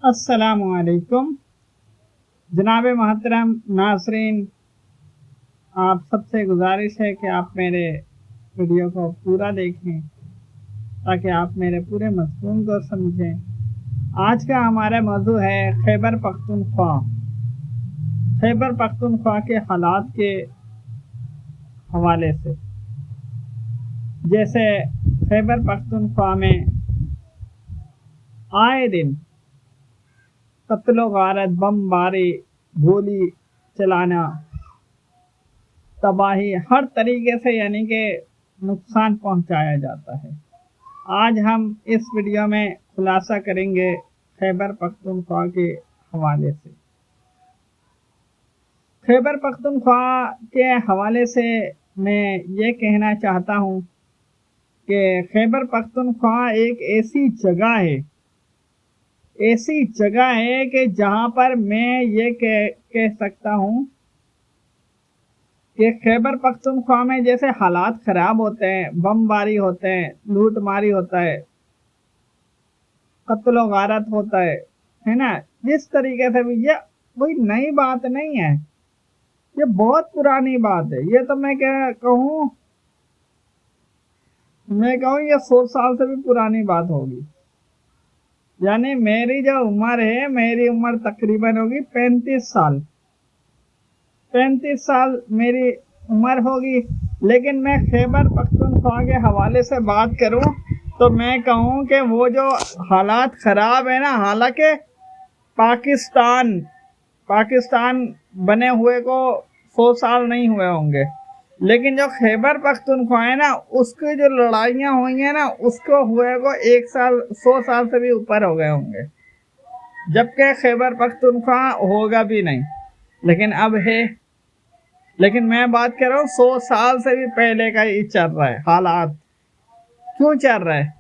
अस्सलामुअलैकुम जनाब मोहतरम नाज़रीन, आप सबसे गुजारिश है कि आप मेरे वीडियो को पूरा देखें ताकि आप मेरे पूरे मज़मून को समझें। आज का हमारा मौजू है खैबर पख्तूनख्वा। खैबर पख्तूनख्वा के हालात के हवाले से। जैसे खैबर पख्तूनख्वा में आए दिन कत्लो गारत, बमबारी, गोली चलाना, तबाही, हर तरीके से यानी कि नुकसान पहुंचाया जाता है। आज हम इस वीडियो में खुलासा करेंगे खैबर पख्तूनख्वा के हवाले से। खैबर पख्तूनख्वा के हवाले से मैं ये कहना चाहता हूँ कि खैबर पख्तूनख्वा एक ऐसी जगह है कि जहाँ पर मैं ये कह सकता हूँ कि खैबर पख्तूनख्वा में जैसे हालात ख़राब होते हैं, बमबारी होते हैं, लूटमारी होता है, कत्ल गारत होता है ना। जिस तरीके से भी ये कोई नई बात नहीं है, ये बहुत पुरानी बात है। ये तो मैं कहूँ ये 100 साल से भी पुरानी बात होगी। यानी मेरी जो उम्र है, मेरी उम्र तकरीबन होगी 35 साल। 35 साल मेरी उम्र होगी। लेकिन मैं खैबर पख्तूनख्वा के हवाले से बात करूं तो मैं कहूं कि वो जो हालात ख़राब है ना, हालांकि पाकिस्तान बने हुए को 100 साल नहीं हुए होंगे, लेकिन जो खैबर पख्तूनख्वा है ना, उसकी जो लड़ाइयाँ हुई हैं ना, उसको हुए को 1 साल 100 साल से भी ऊपर हो गए होंगे, जबकि खैबर पख्तूनख्वा होगा भी नहीं, लेकिन अब है। लेकिन मैं बात कर रहा हूँ 100 साल से भी पहले का ही चल रहा है। हालात क्यों चल रहा है?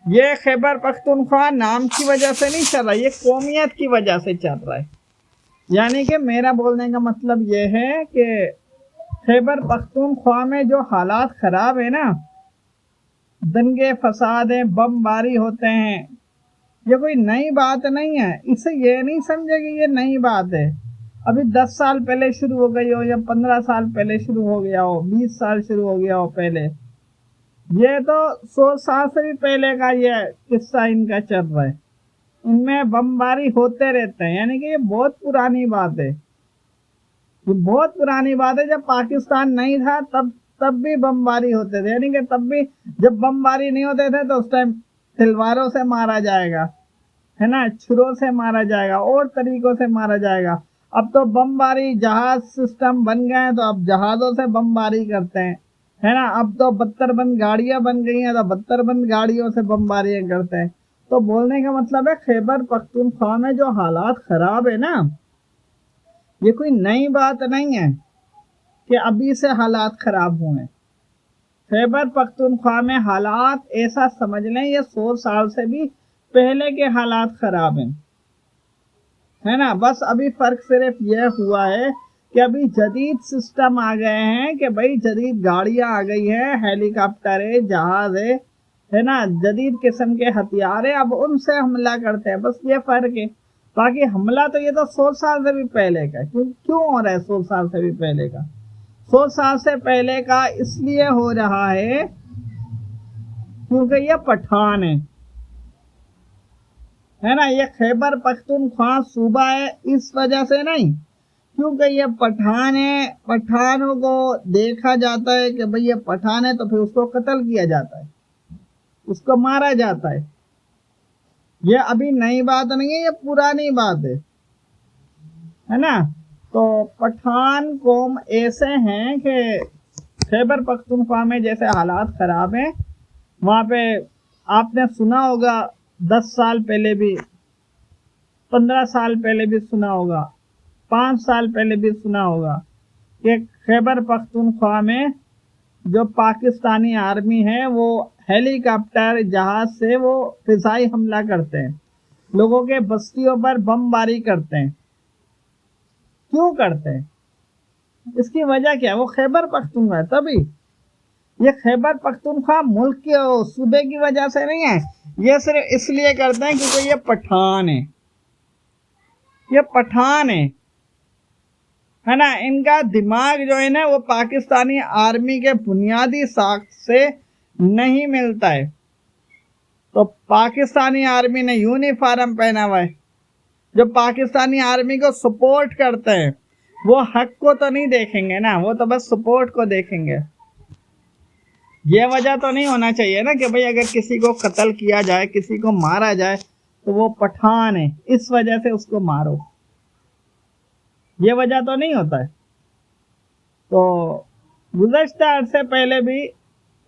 ये खैबर पख्तूनख्वा नाम की वजह से नहीं चल रहा, ये कौमियत की वजह से चल रहा है। यानी कि मेरा बोलने का मतलब ये है कि खैबर पख्तूनख्वा में जो हालात ख़राब है ना, दंगे फसाद है, बमबारी होते हैं, ये कोई नई बात नहीं है। इसे ये नहीं समझे कि ये नई बात है, अभी 10 साल पहले शुरू हो गई हो या 15 साल पहले शुरू हो गया हो, 20 साल शुरू हो गया हो पहले। ये तो 100 साल से भी पहले का ये किस्सा इनका चल रहा है। इनमें बमबारी होते रहते हैं, यानी कि ये बहुत पुरानी बात है। ये बहुत पुरानी बात है। जब पाकिस्तान नहीं था तब भी बमबारी होते थे, यानी कि तब भी जब बमबारी नहीं होते थे तो उस टाइम तलवारों से मारा जाएगा, है ना, छुरों से मारा जाएगा और तरीकों से मारा जाएगा। अब तो बमबारी जहाज सिस्टम बन गए हैं, तो अब जहाज़ों से बमबारी करते हैं, है ना। अब तो बख्तरबंद गाड़ियां बन गई हैं, तो बख्तरबंद गाड़ियों से बमबारियां करते हैं। तो बोलने का मतलब है खैबर पख्तूनख्वा में जो हालात ख़राब है ना, ये कोई नई बात नहीं है कि अभी से हालात ख़राब हुए हैं। खैबर पख्तूनख्वा में हालात ऐसा समझ लें ये 100 साल से भी पहले के हालात ख़राब हैं, है ना। बस अभी फ़र्क सिर्फ यह हुआ है कि अभी जदीद सिस्टम आ गए हैं कि भाई जदीद गाड़ियां आ गई हैं, हेलीकॉप्टर है, जहाज है ना, जदीद किस्म के हथियार है, अब उनसे हमला करते हैं। बस ये फ़र्क है। बाकी हमला तो ये तो 100 साल से भी पहले का। क्यों हो रहा है 100 साल से भी पहले का? 100 साल से पहले का इसलिए हो रहा है क्योंकि ये पठान है ना। ये खैबर पख्तूनख्वा सूबा है इस वजह से नहीं, क्योंकि ये पठान है। पठानों को देखा जाता है कि भाई ये पठान है, तो फिर उसको कत्ल किया जाता है, उसको मारा जाता है। ये अभी नई बात नहीं है, ये पुरानी बात है ना। तो पठान कौम ऐसे हैं कि खैबर पख्तूनख्वा में जैसे हालात ख़राब हैं, वहाँ पे आपने सुना होगा 10 साल पहले भी, 15 साल पहले भी सुना होगा, 5 साल पहले भी सुना होगा कि खैबर पख्तूनख्वा में जो पाकिस्तानी आर्मी है वो हेलीकॉप्टर जहाज से वो फिजाई हमला करते हैं, लोगों के बस्तियों पर बमबारी करते हैं। क्यों करते हैं? इसकी वजह क्या है? वो खैबर पख्तूनख्वा है तभी। ये खैबर पख्तूनख्वा मुल्क के सूबे की वजह से नहीं है, ये सिर्फ इसलिए करते हैं क्योंकि ये पठान है। ये पठान है ना। इनका दिमाग जो है ना वो पाकिस्तानी आर्मी के बुनियादी साख से नहीं मिलता है। तो पाकिस्तानी आर्मी ने यूनिफॉर्म पहना हुआ है, जो पाकिस्तानी आर्मी को सपोर्ट करते हैं वो हक को तो नहीं देखेंगे ना, वो तो बस सपोर्ट को देखेंगे। ये वजह तो नहीं होना चाहिए ना कि भाई अगर किसी को कत्ल किया जाए, किसी को मारा जाए तो वो पठान है इस वजह से उसको मारो, ये वजह तो नहीं होता है। तो गुज़श्ता अरसे पहले भी,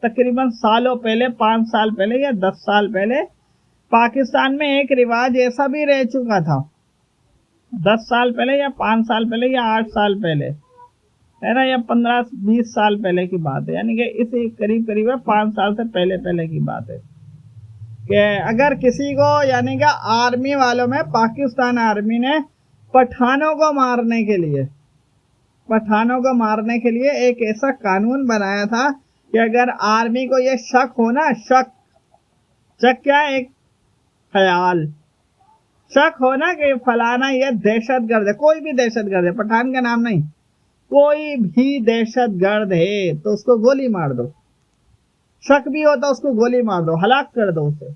तकरीबन सालों पहले, 5 साल पहले या 10 साल पहले, पाकिस्तान में एक रिवाज ऐसा भी रह चुका था। 10 साल पहले या 5 साल पहले या 8 साल पहले, है ना, या 15-20 साल पहले की बात है, यानी कि इसी करीब करीब 5 साल से पहले पहले की बात है कि अगर किसी को, यानी कि आर्मी वालों में, पाकिस्तान आर्मी ने पठानों को मारने के लिए एक ऐसा कानून बनाया था कि अगर आर्मी को ये शक हो ना, शक क्या, एक ख्याल, शक हो ना कि फलाना ये दहशतगर्द है, कोई भी दहशतगर्द है, पठान का नाम नहीं, कोई भी दहशतगर्द है, तो उसको गोली मार दो। शक भी हो तो उसको गोली मार दो, हलाक कर दो उसे।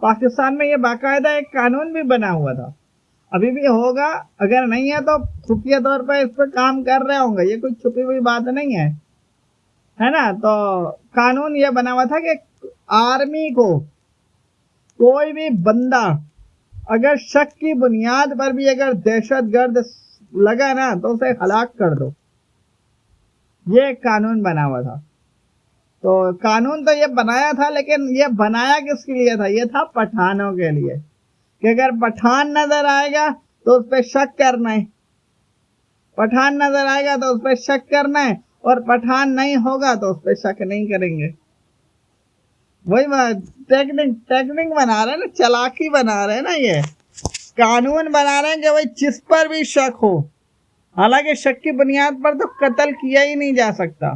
पाकिस्तान में ये बाकायदा एक कानून भी बना हुआ था, अभी भी होगा, अगर नहीं है तो खुफिया तौर पर इस पर काम कर रहे होंगे, ये कोई छुपी हुई बात नहीं है ना। तो कानून ये बना हुआ था कि आर्मी को कोई भी बंदा अगर शक की बुनियाद पर भी अगर दहशतगर्द लगा ना तो उसे हलाक कर दो, ये कानून बना हुआ था। तो कानून तो ये बनाया था, लेकिन ये बनाया किसके लिए था? ये था पठानों के लिए, कि अगर पठान नजर आएगा तो उस पर शक करना है, पठान नजर आएगा तो उस पर शक करना है, और पठान नहीं होगा तो उस पर शक नहीं करेंगे। वही टेक्निक बना रहे हैं ना, चालाकी बना रहे हैं ना, ये कानून बना रहे हैं कि भाई जिस पर भी शक हो, हालांकि शक की बुनियाद पर तो कत्ल किया ही नहीं जा सकता,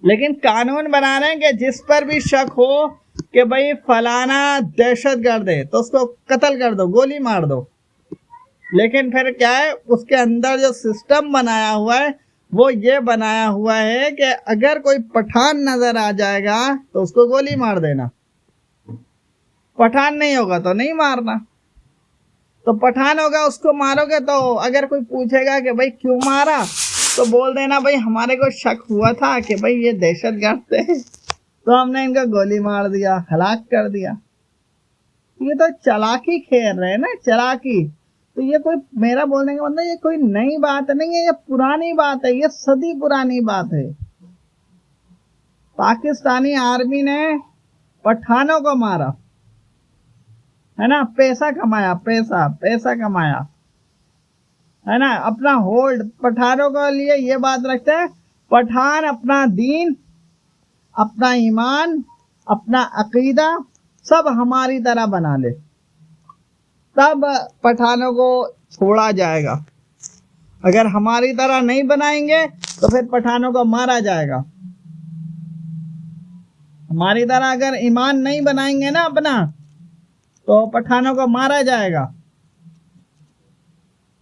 लेकिन कानून बना रहे हैं कि जिस पर भी शक हो कि भाई फलाना दहशतगर्द है तो उसको कत्ल कर दो, गोली मार दो। लेकिन फिर क्या है, उसके अंदर जो सिस्टम बनाया हुआ है वो ये बनाया हुआ है कि अगर कोई पठान नजर आ जाएगा तो उसको गोली मार देना, पठान नहीं होगा तो नहीं मारना। तो पठान होगा उसको मारोगे, तो अगर कोई पूछेगा कि भाई क्यों मारा, तो बोल देना भाई हमारे को शक हुआ था कि भाई ये दहशतगर्द थे, तो हमने इनका गोली मार दिया, हलाक कर दिया। ये तो चालाकी खेल रहे हैं ना, चालाकी। तो ये कोई, मेरा बोलने का मतलब, ये कोई नई बात नहीं है, ये पुरानी बात है, ये सदी पुरानी बात है। पाकिस्तानी आर्मी ने पठानों को मारा, है ना, पैसा कमाया, पैसा कमाया, है ना, अपना होल्ड पठानों के लिए ये बात रखते हैं, पठान अपना दीन, अपना ईमान, अपना अकीदा सब हमारी तरह बना ले, तब पठानों को छोड़ा जाएगा। अगर हमारी तरह नहीं बनाएंगे तो फिर पठानों को मारा जाएगा। हमारी तरह अगर ईमान नहीं बनाएंगे ना अपना, तो पठानों को मारा जाएगा।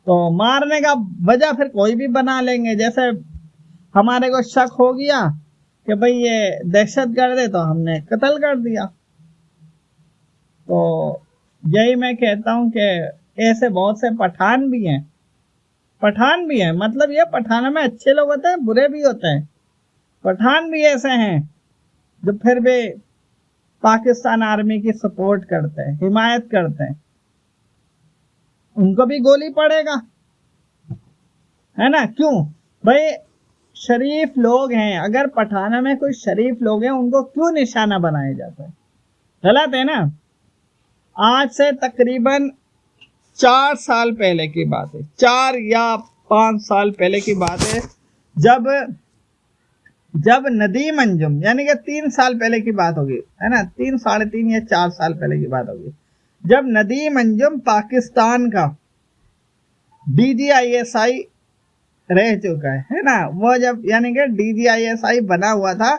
तो मारने का वजह फिर कोई भी बना लेंगे, जैसे हमारे को शक हो गया कि भाई ये दहशतगर्द है तो हमने कत्ल कर दिया। तो यही मैं कहता हूं कि ऐसे बहुत से पठान भी हैं, मतलब ये पठानों में अच्छे लोग होते हैं, बुरे भी होते हैं। पठान भी ऐसे हैं जो फिर भी पाकिस्तान आर्मी की सपोर्ट करते हैं, हिमायत करते हैं, उनको भी गोली पड़ेगा, है ना। क्यों भाई, शरीफ लोग हैं, अगर पठानों में कोई शरीफ लोग हैं उनको क्यों निशाना बनाया जाता है? गलत है ना। आज से तकरीबन 4 साल पहले की बात है, 4 या 5 साल पहले की बात है, जब नदीम अंजुम, यानी कि 3 साल पहले की बात होगी, है ना, 3, 3.5 या 4 साल पहले की बात होगी, जब नदीम अंजुम पाकिस्तान का DGISI रह चुका है ना, वो जब, यानी कि DGISI बना हुआ था,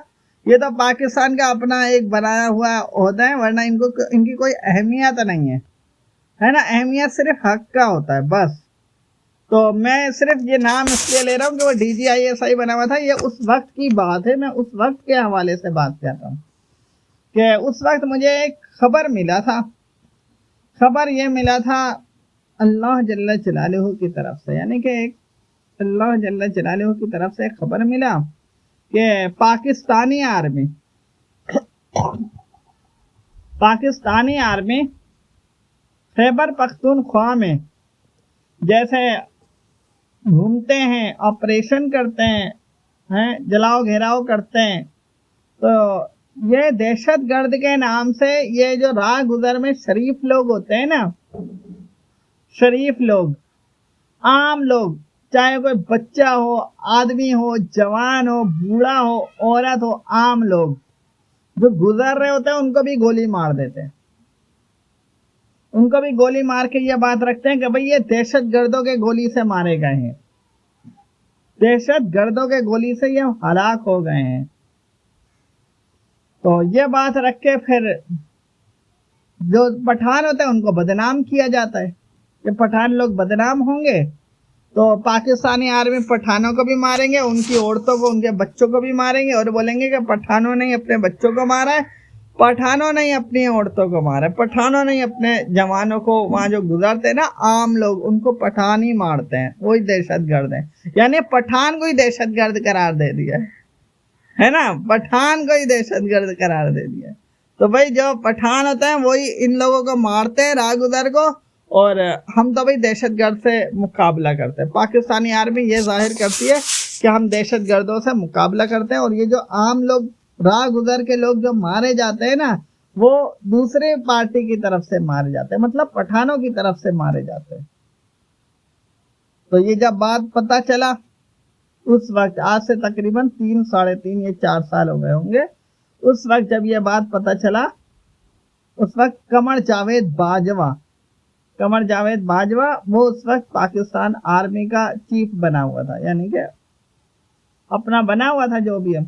ये तो पाकिस्तान का अपना एक बनाया हुआ होता है, वरना इनकी कोई अहमियत नहीं है, है ना, अहमियत सिर्फ हक का होता है बस। तो मैं सिर्फ ये नाम इसलिए ले रहा हूँ कि वो DGISI बना हुआ था, ये उस वक्त की बात है, मैं उस वक्त के हवाले से बात कर रहा हूँ कि उस वक्त मुझे एक खबर मिला था। खबर ये मिला था अल्लाह जल्ल जलालहू की तरफ से, यानी कि एक अल्लाह जल्ल जलालहू की तरफ से खबर मिला कि पाकिस्तानी आर्मी खैबर पख्तूनख्वा में जैसे घूमते हैं, ऑपरेशन करते हैं, जलाओ घेराव करते हैं, तो ये दहशतगर्द के नाम से ये जो राह गुजर में शरीफ लोग होते हैं ना, शरीफ लोग, आम लोग, चाहे कोई बच्चा हो, आदमी हो, जवान हो, बूढ़ा हो, औरत हो, आम लोग जो गुजर रहे होते हैं उनको भी गोली मार देते हैं। उनको भी गोली मार के ये बात रखते हैं कि भाई ये दहशतगर्दों के गोली से मारे गए हैं, दहशतगर्दों के गोली से ये हलाक हो गए हैं। तो ये बात रख के फिर जो पठान होते हैं उनको बदनाम किया जाता है कि पठान लोग बदनाम होंगे तो पाकिस्तानी आर्मी पठानों को भी मारेंगे, उनकी औरतों को, उनके बच्चों को भी मारेंगे और बोलेंगे कि पठानों ने अपने बच्चों को मारा है, पठानों ने अपनी औरतों को मारा है, पठानों ने अपने जवानों को, वहां जो गुजरते हैं ना आम लोग, उनको पठान ही मारते हैं, वही दहशतगर्द है। यानी पठान को ही दहशतगर्द करार दे दिया है ना, पठान को ही दहशतगर्द करार दे दिया। तो भाई जो पठान होते हैं वही इन लोगों को मारते हैं, राहगुजर को, और हम तो भाई दहशतगर्द से मुकाबला करते हैं। पाकिस्तानी आर्मी ये जाहिर करती है कि हम दहशतगर्दों से मुकाबला करते हैं, और ये जो आम लोग, राह गुजर के लोग जो मारे जाते हैं ना, वो दूसरे पार्टी की तरफ से मारे जाते हैं, मतलब पठानों की तरफ से मारे जाते हैं। तो ये जब बात पता चला उस वक्त, आज से तकरीबन 3, साढ़े 3 या 4 साल हो गए होंगे, उस वक्त जब ये बात पता चला, उस वक्त कमर जावेद बाजवा वो उस वक्त पाकिस्तान आर्मी का चीफ बना हुआ था, यानी कि अपना बना हुआ था जो भी है।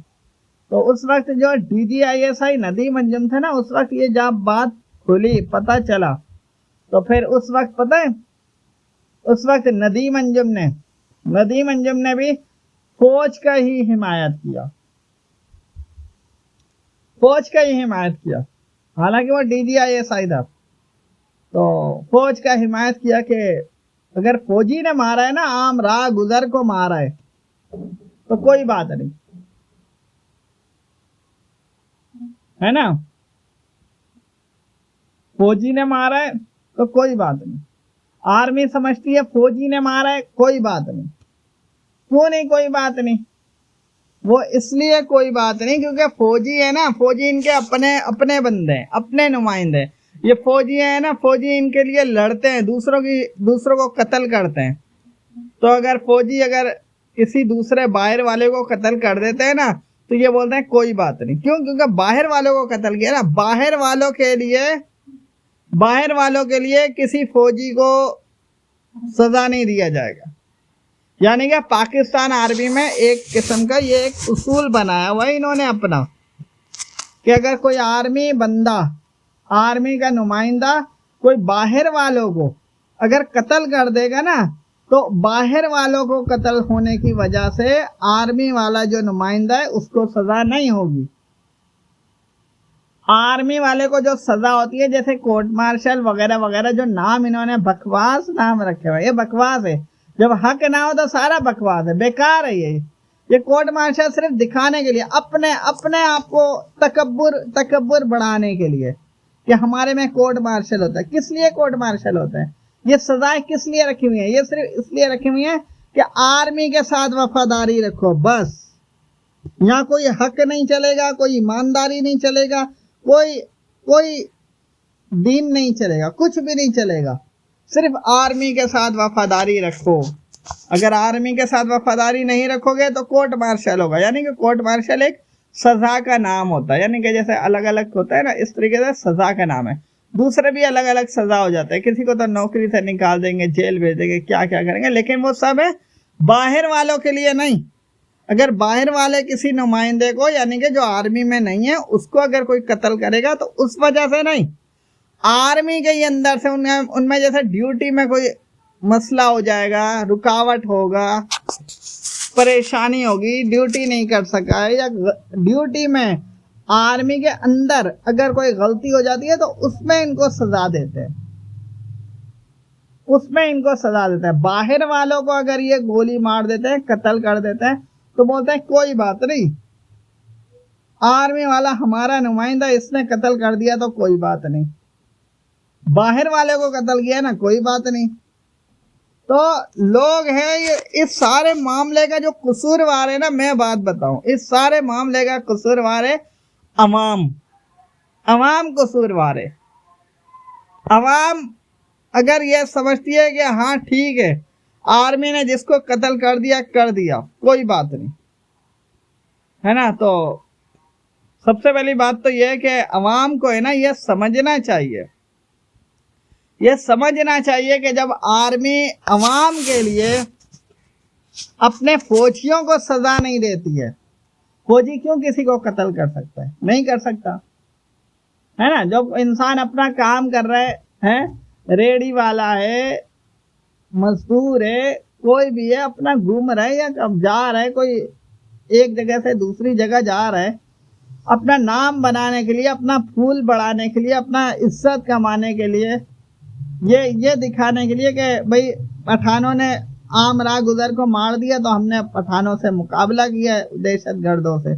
तो उस वक्त जो DGISI नदीम अंजुम थे ना, उस वक्त ये जब बात खुली, पता चला, तो फिर उस वक्त पता है, उस वक्त नदीम अंजुम ने भी फौज का ही हिमायत किया, हालांकि वो DGISI था। तो फौज का हिमायत किया कि अगर फौजी ने मारा है ना, आम राह गुजर को मारा है, तो कोई बात नहीं, है ना, फौजी ने मारा है तो कोई बात नहीं। आर्मी समझती है फौजी ने मारा है, कोई बात नहीं। क्यों नहीं कोई बात नहीं? वो इसलिए कोई बात नहीं क्योंकि फौजी है ना, फौजी इनके अपने बंदे हैं, अपने नुमाइंदे। ये फौजी है ना, फौजी इनके लिए लड़ते हैं, दूसरों को कत्ल करते हैं। तो अगर फौजी अगर किसी दूसरे बाहर वाले को कत्ल कर देते हैं ना, तो ये बोलते हैं कोई बात नहीं। क्यों? क्योंकि बाहर वालों को कत्ल किया ना, बाहर वालों के लिए किसी फौजी को सजा नहीं दिया जाएगा। यानी कि पाकिस्तान आर्मी में एक किस्म का ये एक उसूल बनाया हुआ है इन्होंने अपना, कि अगर कोई आर्मी बंदा, आर्मी का नुमाइंदा कोई बाहर वालों को अगर कत्ल कर देगा ना, तो बाहर वालों को कत्ल होने की वजह से आर्मी वाला जो नुमाइंदा है उसको सजा नहीं होगी। आर्मी वाले को जो सजा होती है, जैसे कोर्ट मार्शल वगैरह वगैरह, जो नाम इन्होंने बकवास नाम रखे हुए, ये बकवास है। जब हक ना हो तो सारा बकवास है, बेकार है ये कोर्ट मार्शल सिर्फ दिखाने के लिए, अपने आप को तकब्बुर बढ़ाने के लिए कि हमारे में कोर्ट मार्शल होता है। किस लिए कोर्ट मार्शल होता है? ये सजाएं किस लिए रखी हुई है? ये सिर्फ इसलिए रखी हुई है कि आर्मी के साथ वफादारी रखो, बस। यहाँ कोई हक नहीं चलेगा, कोई ईमानदारी नहीं चलेगा, कोई दीन नहीं चलेगा, कुछ भी नहीं चलेगा। सिर्फ आर्मी के साथ वफादारी रखो। अगर आर्मी के साथ वफादारी नहीं रखोगे तो कोर्ट मार्शल होगा। यानी कि कोर्ट मार्शल एक सजा का नाम होता है, यानी कि जैसे अलग अलग होता है ना, इस तरीके से सजा का नाम है। दूसरे भी अलग अलग सजा हो जाता है, किसी को तो नौकरी से निकाल देंगे, जेल भेज देंगे, क्या क्या करेंगे, लेकिन वो सब है बाहर वालों के लिए नहीं। अगर बाहर वाले किसी नुमाइंदे को, यानी कि जो आर्मी में नहीं है, उसको अगर कोई कत्ल करेगा तो उस वजह से नहीं, आर्मी के ही अंदर से उनमें जैसे ड्यूटी में कोई मसला हो जाएगा, रुकावट होगा, परेशानी होगी, ड्यूटी नहीं कर सका है, या ड्यूटी में आर्मी के अंदर अगर कोई गलती हो जाती है तो उसमें इनको सजा देते हैं, उसमें इनको सजा देते हैं। बाहर वालों को अगर ये गोली मार देते हैं, कत्ल कर देते हैं, तो बोलते हैं कोई बात नहीं, आर्मी वाला हमारा नुमाइंदा, इसने कत्ल कर दिया तो कोई बात नहीं। बाहर वाले को कत्ल किया ना, कोई बात नहीं। तो लोग हैं ये, इस सारे मामले का जो कसूरवार है ना, मैं बात बताऊं, इस सारे मामले का कसूरवार है अवाम कसूरवार है। अवाम अगर ये समझती है कि हाँ ठीक है, आर्मी ने जिसको कत्ल कर दिया, कोई बात नहीं, है ना। तो सबसे पहली बात तो यह है कि अवाम को है ना ये समझना चाहिए कि जब आर्मी अवाम के लिए अपने फौजियों को सजा नहीं देती है, फौजी क्यों किसी को कत्ल कर सकता है? नहीं कर सकता, है ना। जब इंसान अपना काम कर रहा है, रेडी वाला है, मजदूर है, कोई भी है, अपना घूम रहा है या कब जा रहा है, कोई एक जगह से दूसरी जगह जा रहा है, अपना नाम बनाने के लिए, अपना फूल बढ़ाने के लिए, अपना इज्जत कमाने के लिए, ये दिखाने के लिए कि भाई पठानों ने आम राह गुजर को मार दिया तो हमने पठानों से मुकाबला किया दहशतगर्दों से,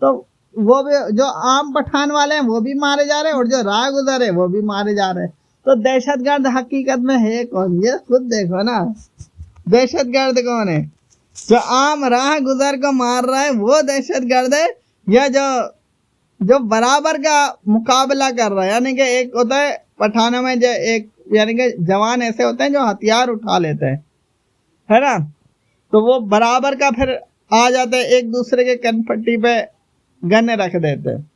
तो वो भी जो आम पठान वाले हैं वो भी मारे जा रहे हैं और जो राह गुजर है वो भी मारे जा रहे हैं। तो दहशतगर्द हकीकत में है कौन? ये खुद देखो ना, दहशतगर्द कौन है? जो आम राह गुजर को मार रहा है वो दहशतगर्द है, या जो बराबर का मुकाबला कर रहा है? यानी कि एक होता है पठानों में जो एक, यानी कि जवान ऐसे होते हैं जो हथियार उठा लेते हैं, है ना, तो वो बराबर का फिर आ जाते हैं, एक दूसरे के कनपट्टी पे गन रख देते हैं,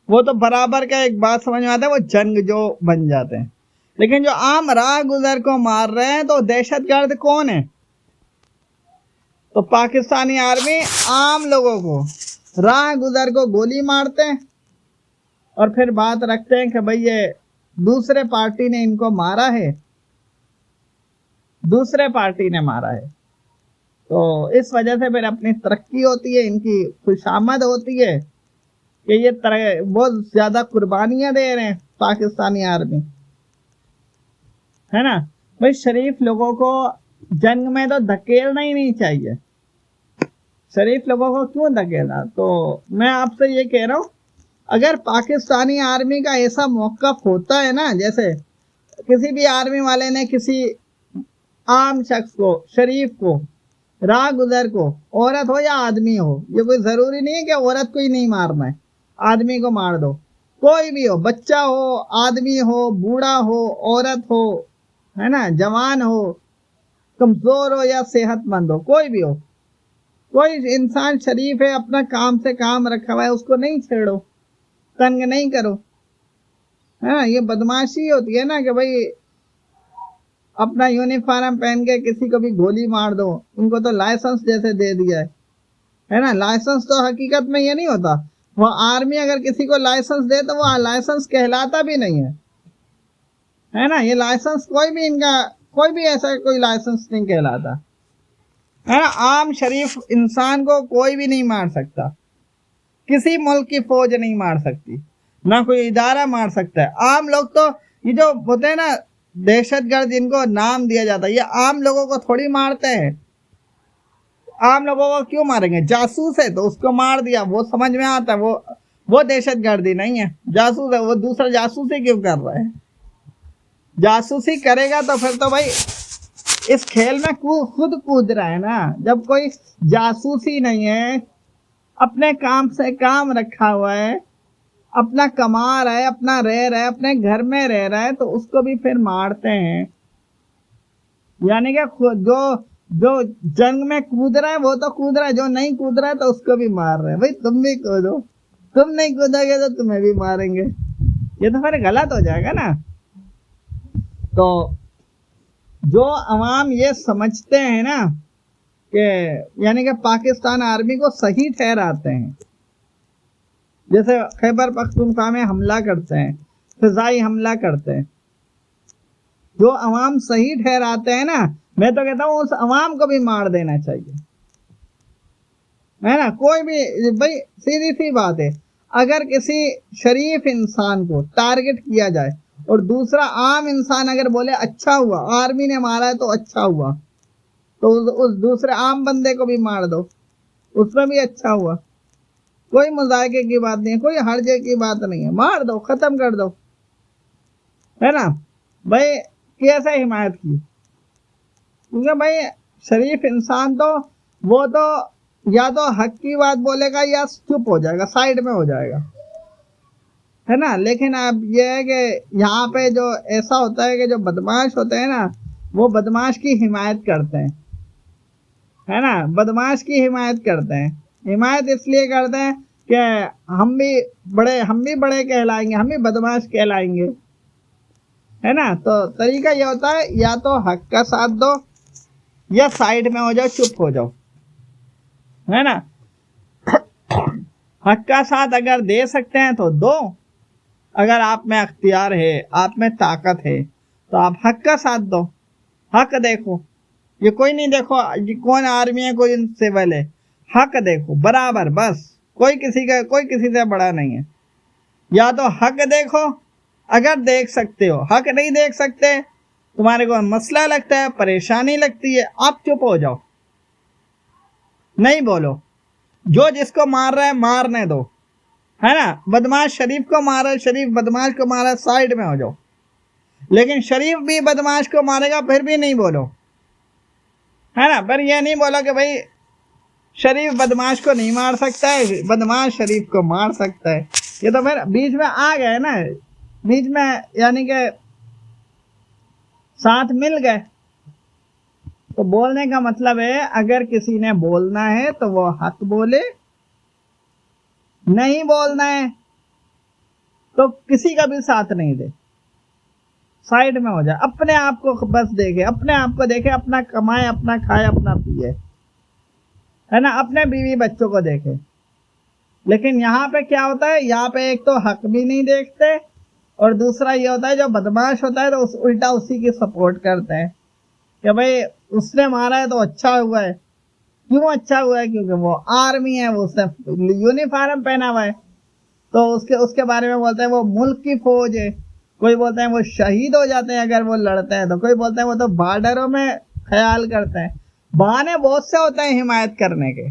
वो तो बराबर का एक बात समझ में आता है, वो जंग जो बन जाते हैं। लेकिन जो आम राह गुजर को मार रहे हैं तो दहशतगर्द कौन है? तो पाकिस्तानी आर्मी आम लोगों को, राह गुजर को गोली मारते हैं और फिर बात रखते हैं कि भाई ये दूसरे पार्टी ने इनको मारा है, दूसरे पार्टी ने मारा है। तो इस वजह से फिर अपनी तरक्की होती है, इनकी खुशामद होती है कि ये बहुत ज्यादा कुर्बानियां दे रहे हैं पाकिस्तानी आर्मी, है ना। भाई शरीफ लोगों को जंग में तो धकेलना ही नहीं चाहिए, शरीफ लोगों को क्यों धकेलना? तो मैं आपसे ये कह रहा हूँ, अगर पाकिस्तानी आर्मी का ऐसा मौक़िफ़ होता है ना, जैसे किसी भी आर्मी वाले ने किसी आम शख्स को, शरीफ को, राह गुजर को, औरत हो या आदमी हो, ये कोई ज़रूरी नहीं है कि औरत को ही नहीं मारना है, आदमी को मार दो, कोई भी हो, बच्चा हो, आदमी हो, बूढ़ा हो, औरत हो, है ना, जवान हो, कमज़ोर हो या सेहतमंद हो, कोई भी हो, कोई इंसान शरीफ है, अपना काम से काम रखा हुआ है, उसको नहीं छेड़ो, तंग नहीं करो, है ना। ये बदमाशी होती है ना कि भाई अपना यूनिफॉर्म पहन के किसी को भी गोली मार दो, उनको तो लाइसेंस जैसे दे दिया है ना। लाइसेंस तो हकीकत में ये नहीं होता, वो आर्मी अगर किसी को लाइसेंस दे तो वो लाइसेंस कहलाता भी नहीं है ना। ये लाइसेंस कोई भी ऐसा कोई लाइसेंस नहीं कहलाता, है ना। आम शरीफ इंसान को कोई भी नहीं मार सकता, किसी मुल्क की फौज नहीं मार सकती, ना कोई इदारा मार सकता है। आम लोग तो ये जो होते हैं ना दहशतगर्द, जिनको नाम दिया जाता है, ये आम लोगों को थोड़ी मारते हैं। आम लोगों को क्यों मारेंगे? जासूस है तो उसको मार दिया, वो समझ में आता है, वो दहशतगर्दी नहीं है, जासूस है, वो दूसरा जासूसी क्यों कर रहा है? जासूसी करेगा तो फिर तो भाई इस खेल में खुद कूद रहा है ना। जब कोई जासूसी नहीं है, अपने काम से काम रखा हुआ है, अपना कमा रहा है, अपना रह रहा है, अपने घर में रह रहा है, तो उसको भी फिर मारते हैं। यानी कि जो जंग में कूद रहा है वो तो कूद रहा है, जो नहीं कूद रहा है तो उसको भी मार रहे हैं। भाई तुम भी कूदो, तुम नहीं कूदोगे तो तुम्हें भी मारेंगे, ये तो फिर गलत हो जाएगा ना। तो जो अवाम ये समझते हैं ना कि यानी कि पाकिस्तान आर्मी को सही ठहराते हैं, जैसे खैबर पख्तूनख्वा में हमला करते हैं, फिजाई हमला करते हैं। जो अवाम सही ठहराते हैं ना, मैं तो कहता हूँ उस अवाम को भी मार देना चाहिए, है ना। कोई भी भाई, सीधी सी बात है, अगर किसी शरीफ इंसान को टारगेट किया जाए और दूसरा आम इंसान अगर बोले अच्छा हुआ, आर्मी ने मारा है तो अच्छा हुआ, तो उस दूसरे आम बंदे को भी मार दो, उसमें भी अच्छा हुआ। कोई मुजायके की बात नहीं है, कोई हर्जे की बात नहीं है, मार दो, खत्म कर दो, है ना भाई। कैसे हिमायत की? क्योंकि भाई शरीफ इंसान तो वो तो या तो हक की बात बोलेगा या चुप हो जाएगा, साइड में हो जाएगा, है ना। लेकिन अब ये है कि यहाँ पे जो ऐसा होता है कि जो बदमाश होते हैं ना, वो बदमाश की हिमायत करते हैं, है ना। बदमाश की हिमायत करते हैं। हिमायत इसलिए करते हैं कि हम भी बड़े कहलाएंगे, हम भी बदमाश कहलाएंगे, है ना। तो तरीका ये होता है, या तो हक का साथ दो या साइड में हो जाओ, चुप हो जाओ, है ना। हक का साथ अगर दे सकते हैं तो दो, अगर आप में अख्तियार है, आप में ताकत है, तो आप हक का साथ दो, हक देखो। ये कोई नहीं देखो ये कौन आर्मी है कोई सिविल है, हक देखो बराबर, बस। कोई किसी से बड़ा नहीं है। या तो हक देखो अगर देख सकते हो, हक नहीं देख सकते, तुम्हारे को मसला लगता है, परेशानी लगती है, आप चुप हो जाओ, नहीं बोलो। जो जिसको मार रहा है मारने दो, है ना। बदमाश शरीफ को मारा, शरीफ बदमाश को मारा, साइड में हो जाओ। लेकिन शरीफ भी बदमाश को मारेगा फिर भी नहीं बोलो, है ना। पर यह नहीं बोलो कि भाई शरीफ बदमाश को नहीं मार सकता है, बदमाश शरीफ को मार सकता है। ये तो फिर बीच में आ गए ना, बीच में, यानी कि साथ मिल गए। तो बोलने का मतलब है, अगर किसी ने बोलना है तो वो हक बोले, नहीं बोलना है तो किसी का भी साथ नहीं दे, साइड में हो जाए, अपने आप को बस देखे, अपने आप को देखे, अपना कमाए, अपना खाए, अपना पिए, है ना, अपने बीवी बच्चों को देखे। लेकिन यहाँ पे क्या होता है, यहाँ पे एक तो हक भी नहीं देखते, और दूसरा ये होता है जो बदमाश होता है तो उल्टा उसी की सपोर्ट करते हैं कि भाई उसने मारा है तो अच्छा हुआ है। क्यों अच्छा हुआ है? क्योंकि वो आर्मी है, वो उसने यूनिफॉर्म पहना हुआ है, तो उसके बारे में बोलते हैं वो मुल्क की फौज है। कोई बोलते हैं वो शहीद हो जाते हैं अगर वो लड़ते हैं, तो कोई बोलते हैं वो तो बॉर्डरों में ख्याल करते हैं। बहाने बहुत से होते हैं हिमायत करने के,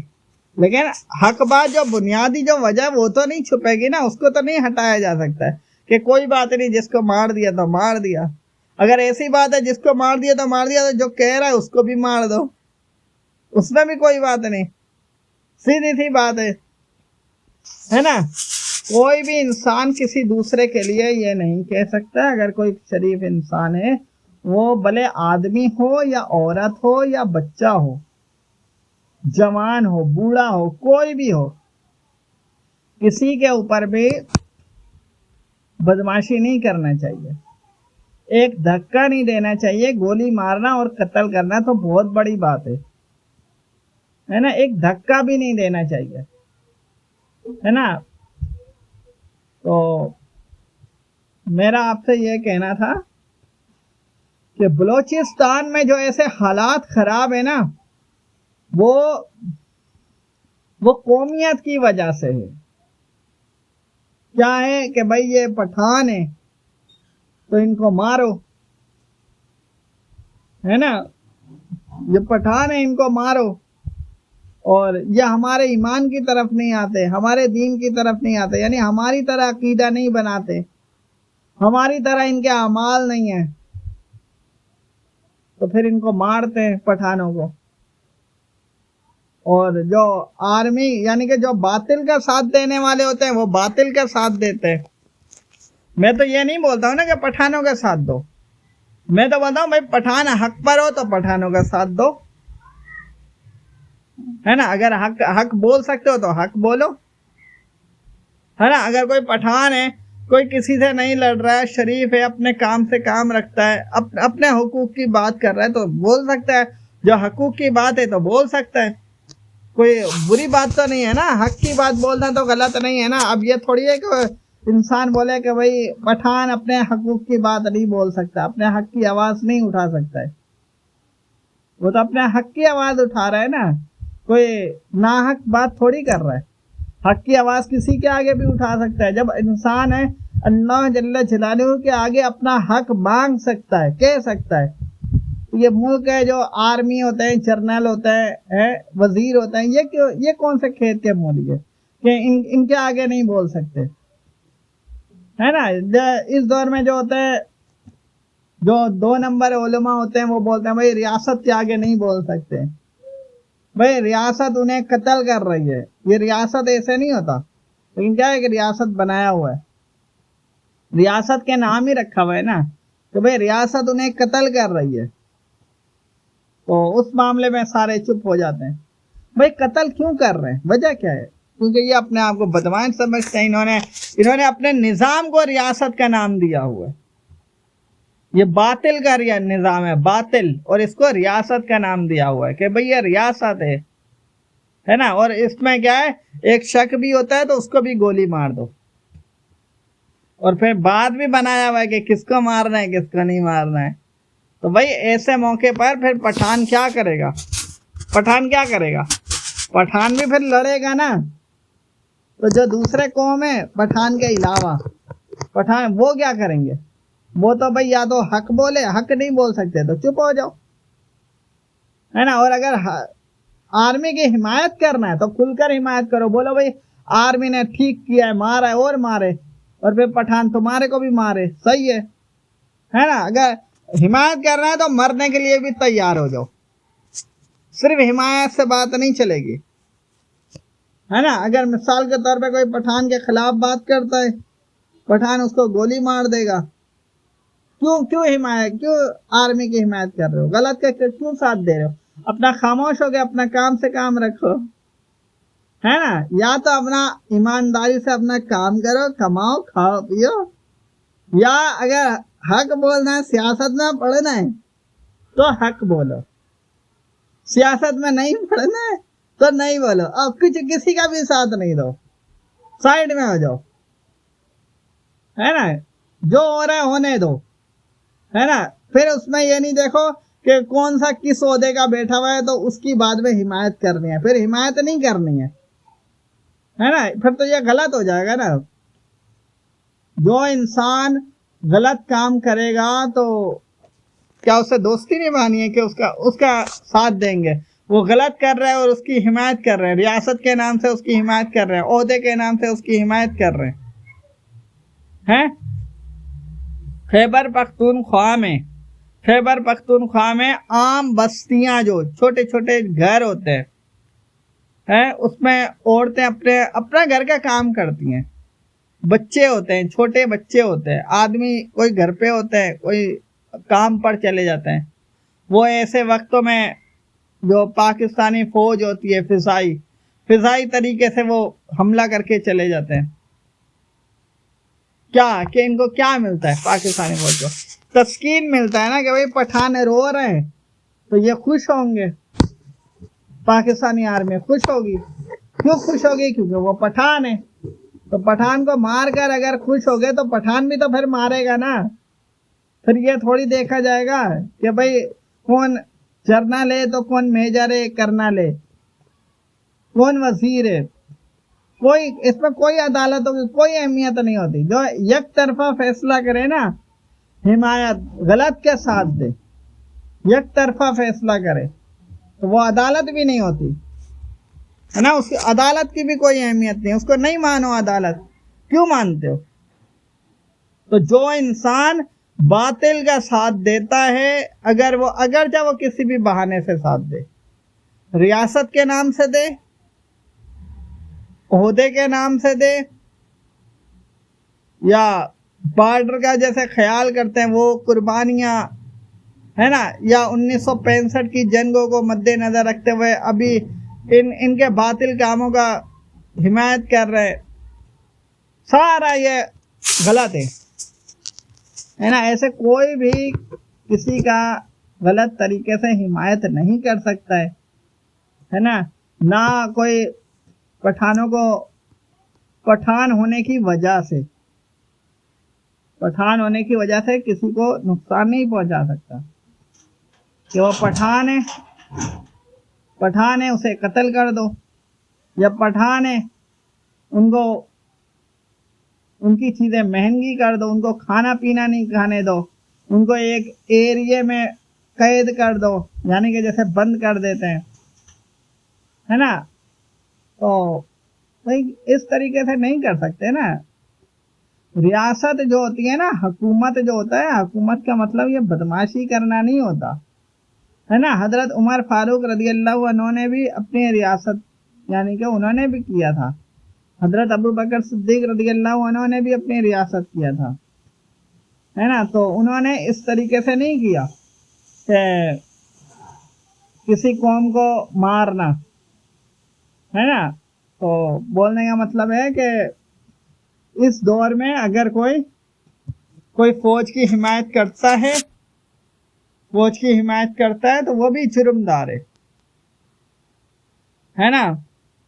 लेकिन हक बात जो बुनियादी जो वजह वो तो नहीं छुपेगी ना, उसको तो नहीं हटाया जा सकता है कि कोई बात नहीं, जिसको मार दिया तो मार दिया। अगर ऐसी बात है जिसको मार दिया तो मार दिया, तो जो कह रहा है उसको भी मार दो, उसमें भी कोई बात नहीं, सीधी सी बात है ना। कोई भी इंसान किसी दूसरे के लिए ये नहीं कह सकता, अगर कोई शरीफ इंसान है, वो भले आदमी हो या औरत हो या बच्चा हो, जवान हो, बूढ़ा हो, कोई भी हो, किसी के ऊपर भी बदमाशी नहीं करना चाहिए, एक धक्का नहीं देना चाहिए। गोली मारना और कत्ल करना तो बहुत बड़ी बात है ना, एक धक्का भी नहीं देना चाहिए, है ना। तो मेरा आपसे यह कहना था कि बलूचिस्तान में जो ऐसे हालात खराब है ना, वो कौमियत की वजह से है। क्या है कि भाई ये पठान है तो इनको मारो, है ना, ये पठान है इनको मारो, और ये हमारे ईमान की तरफ नहीं आते, हमारे दीन की तरफ नहीं आते, यानी हमारी तरह अकीदा नहीं बनाते, हमारी तरह इनके अमाल नहीं है, तो फिर इनको मारते हैं पठानों को। और जो आर्मी यानी कि जो बातिल का साथ देने वाले होते हैं वो बातिल का साथ देते हैं। मैं तो ये नहीं बोलता हूँ ना कि पठानों का साथ दो, मैं तो बोलता हूँ भाई पठान हक पर हो तो पठानों का साथ दो, है ना। अगर हक बोल सकते हो तो हक बोलो, है ना। अगर कोई पठान है, कोई किसी से नहीं लड़ रहा है, शरीफ है, अपने काम से काम रखता है, अपने हुकूक की बात कर रहा है, तो बोल सकता है। जो हकूक की बात है तो बोल सकता है, कोई बुरी बात तो नहीं है ना। हक की बात बोलना तो गलत नहीं है ना। अब ये थोड़ी है कि इंसान बोले कि भाई पठान अपने हकूक की बात नहीं बोल सकता, अपने हक की आवाज नहीं उठा सकता है, वो तो अपने हक की आवाज उठा रहा है ना, कोई नाहक बात थोड़ी कर रहा है। हक की आवाज किसी के आगे भी उठा सकता है। जब इंसान है अल्लाह जल्ल जलालहू के आगे अपना हक मांग सकता है, कह सकता है। ये मुल्क है जो आर्मी होते हैं, जर्नल होते हैं, वजीर होते हैं, ये क्यों, ये कौन से खेत के मूली है कि इनके आगे नहीं बोल सकते, है ना। इस दौर में जो होते हैं, जो 2 नंबर उलमा होते हैं, वो बोलते हैं भाई रियासत के आगे नहीं बोल सकते, भाई रियासत उन्हें कत्ल कर रही है। ये रियासत ऐसे नहीं होता, लेकिन क्या है कि रियासत बनाया हुआ है, रियासत के नाम ही रखा हुआ है ना, तो भाई रियासत उन्हें कत्ल कर रही है, तो उस मामले में सारे चुप हो जाते हैं। भाई कत्ल क्यों कर रहे हैं, वजह क्या है? क्योंकि ये अपने आप को बदमाश समझते हैं। इन्होंने अपने निजाम को रियासत का नाम दिया हुआ है। ये बातिल का निजाम है, बातिल, और इसको रियासत का नाम दिया हुआ है कि भाई ये रियासत है ना। और इसमें क्या है, एक शक भी होता है तो उसको भी गोली मार दो, और फिर बाद भी बनाया हुआ है कि किसको मारना है किसको नहीं मारना है। तो भाई ऐसे मौके पर फिर पठान क्या करेगा? पठान क्या करेगा? पठान भी फिर लड़ेगा ना। तो जो दूसरे कौम है पठान के अलावा, पठान वो क्या करेंगे? वो तो भाई या तो हक बोले, हक नहीं बोल सकते तो चुप हो जाओ, है ना। और अगर आर्मी की हिमायत करना है तो खुलकर हिमायत करो, बोलो भाई आर्मी ने ठीक किया है, मारा है और मारे, और फिर पठान तुम्हारे को भी मारे, सही है ना। अगर हिमायत करना है तो मरने के लिए भी तैयार हो जाओ, सिर्फ हिमायत से बात नहीं चलेगी, है ना। अगर मिसाल के तौर पे कोई पठान के खिलाफ बात करता है, पठान उसको गोली मार देगा, क्यों हिमायत, क्यों आर्मी की हिमायत कर रहे हो? गलत का क्यों साथ दे रहे हो? अपना खामोश हो गया, अपना काम से काम रखो, है ना। या तो अपना ईमानदारी से अपना काम करो, कमाओ, खाओ पियो, या अगर हक बोलना है, सियासत में पढ़ना है तो हक बोलो, सियासत में नहीं पढ़ना है तो नहीं बोलो। अब कुछ किसी का भी साथ नहीं दो, साइड में हो जाओ, है ना। जो हो रहा है होने दो, है ना। फिर उसमें ये नहीं देखो कि कौन सा किस ओहदे का बैठा हुआ है तो उसकी बाद में हिमायत करनी है, फिर हिमायत नहीं करनी है ना। फिर तो ये गलत हो जाएगा ना। जो इंसान गलत काम करेगा तो क्या उससे दोस्ती निभानी है कि उसका साथ देंगे? वो गलत कर रहा है और उसकी हिमायत कर रहे हैं, रियासत के नाम से उसकी हिमायत कर रहे हैं, ओहदे के नाम से उसकी हिमायत कर रहे हैं। खैबर पख्तूनख्वा में आम बस्तियां, जो छोटे छोटे घर होते हैं, उसमें औरतें अपना घर का काम करती हैं, बच्चे होते हैं, छोटे बच्चे होते हैं, आदमी कोई घर पे होते हैं, कोई काम पर चले जाते हैं। वो ऐसे वक्तों में जो पाकिस्तानी फौज होती है, फिजाई तरीके से वो हमला करके चले जाते हैं। क्या कि इनको क्या मिलता है? पाकिस्तानी फौज को तस्कीन मिलता है ना कि भाई पठान रो रहे हैं तो ये खुश होंगे, पाकिस्तानी आर्मी खुश होगी। क्यों खुश होगी? क्योंकि वो पठान है। तो पठान को मार कर अगर खुश हो गए तो पठान भी तो फिर मारेगा ना। फिर ये थोड़ी देखा जाएगा कि भाई कौन जर्नल है तो कौन मेजर है, कर्नल है, कौन वजीर है। कोई इसमें कोई अदालतों की कोई अहमियत नहीं होती। जो एक तरफा फैसला करे ना, हिमायत गलत के साथ दे, एक तरफा फैसला करे तो वो अदालत भी नहीं होती, है ना। उसकी अदालत की भी कोई अहमियत नहीं, उसको नहीं मानो अदालत। क्यों मानते हो? तो जो इंसान बातिल का साथ देता है, अगर चाहे वो किसी भी बहाने से साथ दे, रियासत के नाम से दे, ओहदे के नाम से दे, या बॉर्डर का जैसे ख्याल करते हैं वो कुर्बानियां, है ना, या 1965 की जंगों को मद्देनजर रखते हुए अभी इनके बातिल कामों का हिमायत कर रहे हैं, सारा ये गलत है ना। ऐसे कोई भी किसी का गलत तरीके से हिमायत नहीं कर सकता है ना। ना कोई पठानों को पठान होने की वजह से पठान होने की वजह से किसी को नुकसान नहीं पहुंचा सकता कि वो पठान है उसे कत्ल कर दो, या पठान है उनको उनकी चीज़ें महंगी कर दो, उनको खाना पीना नहीं खाने दो, उनको एक एरिया में कैद कर दो, यानी कि जैसे बंद कर देते हैं, है ना। तो भाई इस तरीके से नहीं कर सकते ना। रियासत जो होती है ना, हुकूमत जो होता है, हुकूमत का मतलब ये बदमाशी करना नहीं होता है ना। हजरत उमर फारूक रज़ी अल्लाह अन्हु ने भी अपनी रियासत यानी कि उन्होंने भी किया था। हजरत अबू बकर सिद्दीक रज़ी अल्लाह अन्हु ने भी अपनी रियासत किया था, है ना। तो उन्होंने इस तरीके से नहीं किया कि किसी कौम को मारना, है ना। तो बोलने का मतलब है कि इस दौर में अगर कोई फौज की हिमायत करता है, तो वो भी जुर्मदार है ना।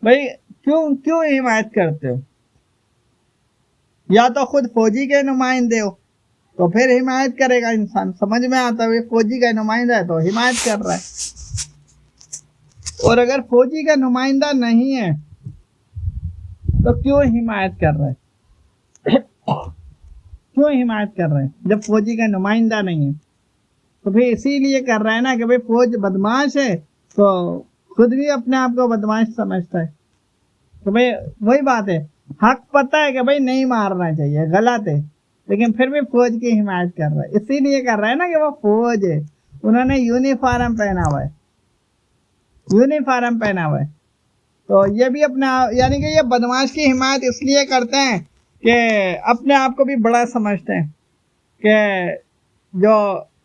भाई क्यों हिमायत करते हो? या तो खुद फौजी के नुमाइंदे हो तो फिर हिमायत करेगा इंसान, समझ में आता है फौजी का नुमाइंदा है तो हिमायत कर रहा है। और अगर फौजी का नुमाइंदा नहीं है तो क्यों हिमायत कर रहे हैं? क्यों हिमायत कर रहे हैं जब फौजी का नुमाइंदा नहीं है? तो फिर इसीलिए कर रहा है ना कि भाई फौज बदमाश है तो खुद भी अपने आप को बदमाश समझता है। तो भाई वही बात है, हक पता है कि भाई नहीं मारना चाहिए, गलत है, लेकिन फिर भी फौज की हिमायत कर रहा है। इसीलिए कर रहा है ना कि वो फौज है, उन्होंने यूनिफॉर्म पहना हुआ है। तो ये भी अपने यानी कि ये बदमाश की हिमायत इसलिए करते हैं कि अपने आप को भी बड़ा समझते हैं कि जो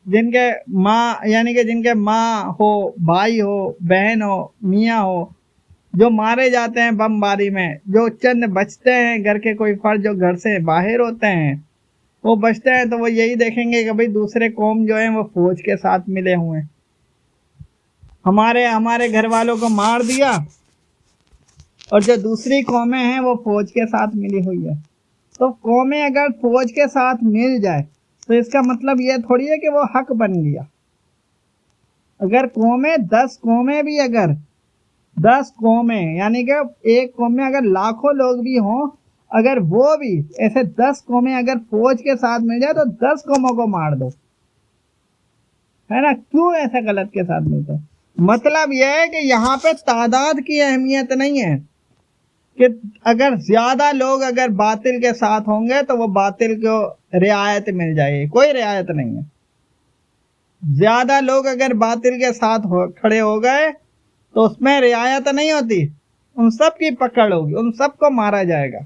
जिनके माँ यानी कि जिनके माँ हो, भाई हो, बहन हो, मियाँ हो, जो मारे जाते हैं बमबारी में, जो चंद बचते हैं घर के कोई फर्द जो घर से बाहर होते हैं वो बचते हैं, तो वो यही देखेंगे कि भाई दूसरे कौम जो है वो फौज के साथ मिले हुए हैं, हमारे घर वालों को मार दिया और जो दूसरी कौमें हैं वो फौज के साथ मिली हुई है। तो कौमें अगर फौज के साथ मिल जाए तो इसका मतलब ये थोड़ी है कि वो हक बन गया। अगर कौमें 10 कौमें भी अगर 10 कौमें यानी कि एक कौम में अगर लाखों लोग भी हों, अगर वो भी ऐसे 10 कौमें अगर फौज के साथ मिल जाए तो 10 कौमों को मार दो, है ना। क्यों ऐसा गलत के साथ मिलता है? मतलब यह है कि यहाँ पे तादाद की अहमियत नहीं है कि अगर ज्यादा लोग अगर बातिल के साथ होंगे तो वो बातिल को रियायत मिल जाएगी, कोई रियायत नहीं है। ज्यादा लोग अगर बातिल के साथ खड़े हो गए तो उसमें रियायत नहीं होती, उन सब की पकड़ होगी, उन सबको मारा जाएगा,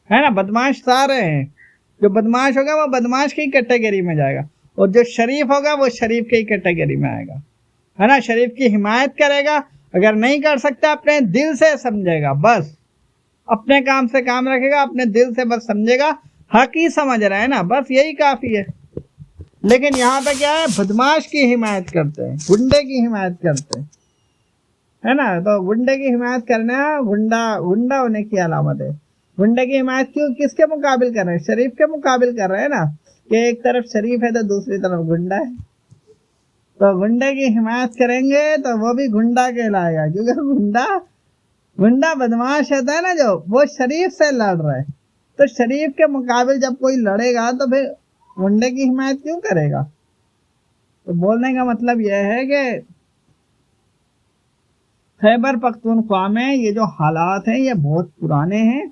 है ना। बदमाश सारे हैं, जो बदमाश होगा वो बदमाश की कैटेगरी में जाएगा और जो शरीफ होगा वो शरीफ की कैटेगरी में आएगा, है ना। शरीफ की हिमायत करेगा, अगर नहीं कर सकता अपने दिल से समझेगा, बस अपने काम से काम रखेगा, अपने दिल से बस समझेगा, हक ही समझ रहा है ना, बस यही काफी है। लेकिन यहाँ पे क्या है, बदमाश की हिमायत करते हैं, गुंडे की हिमायत करते हैं, है ना। तो गुंडे की हिमायत करना गुंडा होने की अलामत है। गुंडे की हिमायत क्यों, किसके मुकाबिल कर रहे हैं? शरीफ के मुकाबिल कर रहे हैं ना, कि एक तरफ शरीफ है तो दूसरी तरफ गुंडा है। तो गुंडे की हिमायत करेंगे तो वो भी गुंडा कहलाएगा, क्योंकि गुंडा बदमाश होता है ना, जो वो शरीफ से लड़ रहा है। तो शरीफ के मुकाबिल जब कोई लड़ेगा तो फिर गुंडे की हिमायत क्यों करेगा? तो बोलने का मतलब यह है कि खैबर पख्तूनख्वा में ये जो हालात हैं ये बहुत पुराने हैं।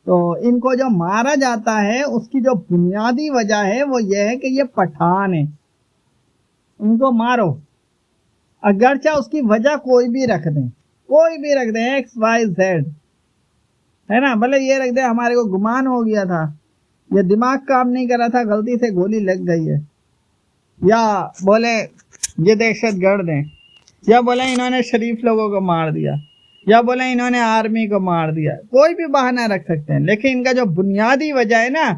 तो इनको जो मारा जाता है उसकी जो बुनियादी वजह है वो ये है कि ये पठान है, उनको मारो, अगरचा उसकी वजह कोई भी रख दें, XYZ, है ना। भले ये रख दे हमारे को गुमान हो गया था, ये दिमाग काम नहीं कर रहा था, गलती से गोली लग गई है, या बोले ये दहशतगर्द हैं, या बोले इन्होंने शरीफ लोगों को मार दिया, या बोले इन्होंने आर्मी को मार दिया, कोई भी बहाना रख सकते हैं। लेकिन इनका जो बुनियादी वजह है ना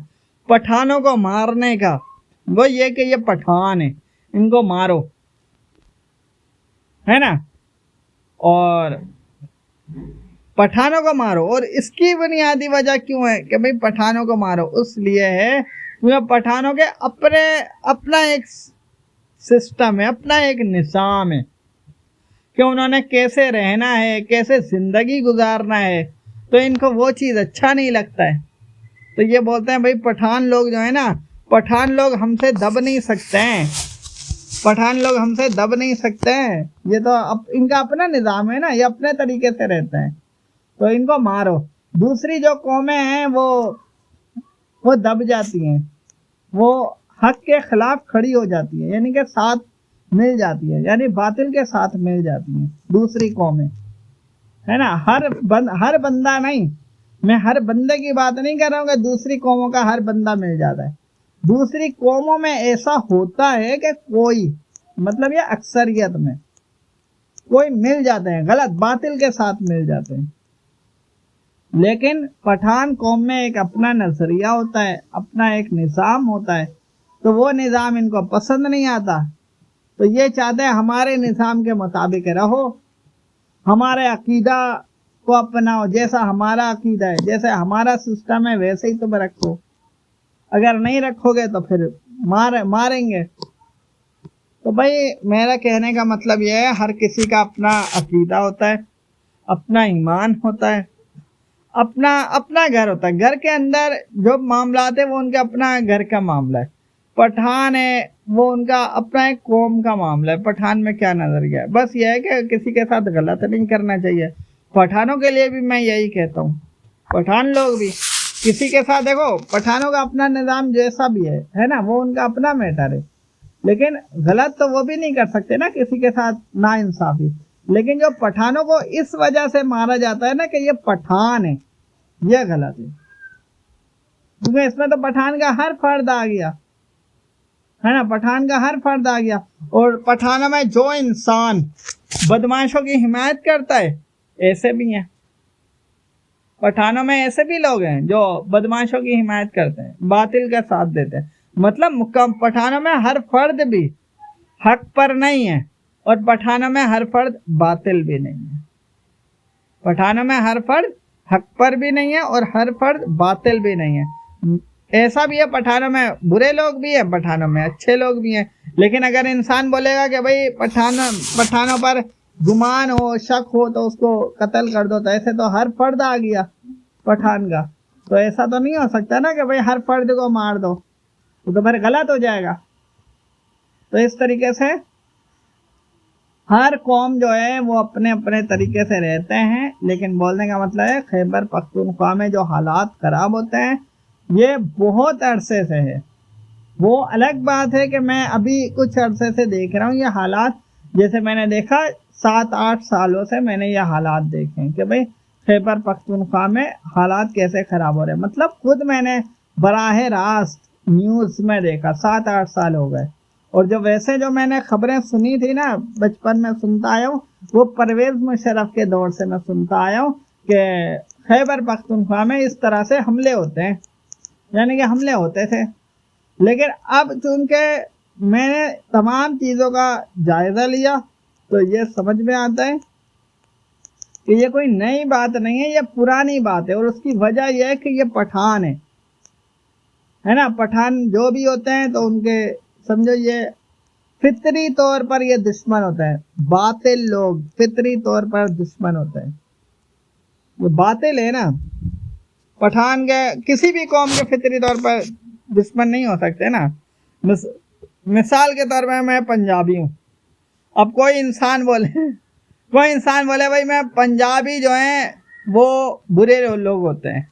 पठानों को मारने का, वो ये कि ये पठान है, इनको मारो, है ना। और पठानों को मारो, और इसकी बुनियादी वजह क्यों है कि भाई पठानों को मारो? उसलिए है क्योंकि पठानों के अपना एक सिस्टम है, अपना एक निज़ाम है कि उन्होंने कैसे रहना है, कैसे ज़िंदगी गुजारना है, तो इनको वो चीज़ अच्छा नहीं लगता है। तो ये बोलते हैं भाई पठान लोग जो है ना, पठान लोग हमसे दब नहीं सकते हैं, पठान लोग हमसे दब नहीं सकते हैं, ये तो इनका अपना निज़ाम है ना, ये अपने तरीके से रहते हैं, तो इनको मारो। दूसरी जो कौमें हैं वो दब जाती हैं, वो हक के खिलाफ खड़ी हो जाती है, यानी कि साथ मिल जाती है, यानी बातिल के साथ मिल जाती हैं दूसरी कौमें, है ना। हर बंदा नहीं, मैं हर बंदे की बात नहीं कर रहा हूँ कि दूसरी कौमों का हर बंदा मिल जाता है। दूसरी कौमों में ऐसा होता है कि कोई, मतलब ये अक्सरियत में कोई मिल जाते हैं, गलत बातिल के साथ मिल जाते हैं। लेकिन पठान कौम में एक अपना नजरिया होता है, अपना एक निज़ाम होता है, तो वो निज़ाम इनको पसंद नहीं आता, तो ये चाहते हैं हमारे निज़ाम के मुताबिक रहो, हमारे अकीदा को अपनाओ, जैसा हमारा अकीदा है, जैसे हमारा सिस्टम है वैसे ही तुम रखो, अगर नहीं रखोगे तो फिर मारेंगे। तो भाई मेरा कहने का मतलब यह है, हर किसी का अपना अकीदा होता है, अपना ईमान होता है, अपना घर होता है, घर के अंदर जो मामला है वो उनका अपना घर का मामला है। पठान है वो उनका अपना एक कौम का मामला है, पठान में क्या नजरिया है, बस यह है कि किसी के साथ गलत नहीं करना चाहिए। पठानों के लिए भी मैं यही कहता हूँ, पठान लोग भी किसी के साथ, देखो पठानों का अपना निज़ाम जैसा भी है ना, वो उनका अपना मैटर है, लेकिन गलत तो वो भी नहीं कर सकते ना किसी के साथ नाइंसाफी। लेकिन जो पठानों को इस वजह से मारा जाता है ना कि ये पठान है, ये गलत है, क्योंकि इसमें तो पठान का हर फर्द आ गया, है ना, पठान का हर फर्द आ गया। और पठानों में जो इंसान बदमाशों की हिमायत करता है ऐसे भी हैं, पठानों में ऐसे भी लोग हैं जो बदमाशों की हिमायत करते हैं, बातिल का साथ देते हैं। मतलब पठानों में हर फर्द भी हक पर नहीं है, और पठानों में हर फर्द बातिल भी नहीं है। पठानों में हर फर्द हक पर भी नहीं है और हर फर्द बातिल भी नहीं है। ऐसा भी है, पठानों में बुरे लोग भी हैं, पठानों में अच्छे लोग भी हैं। लेकिन अगर इंसान बोलेगा कि भाई पठानों पर गुमान हो, शक हो, तो उसको कत्ल कर दो, तो ऐसे तो हर फर्द आ गया पठान का, तो ऐसा तो नहीं हो सकता ना कि भाई हर फर्द को मार दो, तो फिर गलत हो जाएगा। तो इस तरीके से हर कौम जो है वो अपने अपने तरीके से रहते हैं, लेकिन बोलने का मतलब है खैबर पख्तूनख्वा में जो हालात खराब होते हैं ये बहुत अरसे से है। वो अलग बात है कि मैं अभी कुछ अरसे से देख रहा हूँ ये हालात, जैसे मैंने देखा 7-8 सालों से मैंने ये हालात देखे कि भाई खैबर पख्तूनख्वा में हालात कैसे ख़राब हो रहे हैं। मतलब खुद मैंने बराह रास्त न्यूज़ में देखा, 7-8 साल हो गए। और जो वैसे जो मैंने खबरें सुनी थी ना, बचपन में सुनता आया हूँ, वो परवेज़ मुशर्रफ के दौर से मैं सुनता आया हूँ कि खैबर पख्तूनख्वा में इस तरह से हमले होते हैं, यानी कि हमले होते थे। लेकिन अब चूंकि मैंने तमाम चीज़ों का जायज़ा लिया तो ये समझ में आता है कि ये कोई नई बात नहीं है, ये पुरानी बात है। और उसकी वजह यह है कि ये पठान है ना, पठान जो भी होते हैं तो उनके समझो ये फितरी तौर पर ये दुश्मन होता है। बातिल लोग फितरी तौर पर दुश्मन होते हैं, वो बातिल है ना, पठान के किसी भी कौम के फितरी तौर पर दुश्मन नहीं हो सकते ना। मिसाल के तौर पर मैं पंजाबी हूँ, अब कोई इंसान बोले भाई मैं पंजाबी जो हैं वो बुरे लोग होते हैं,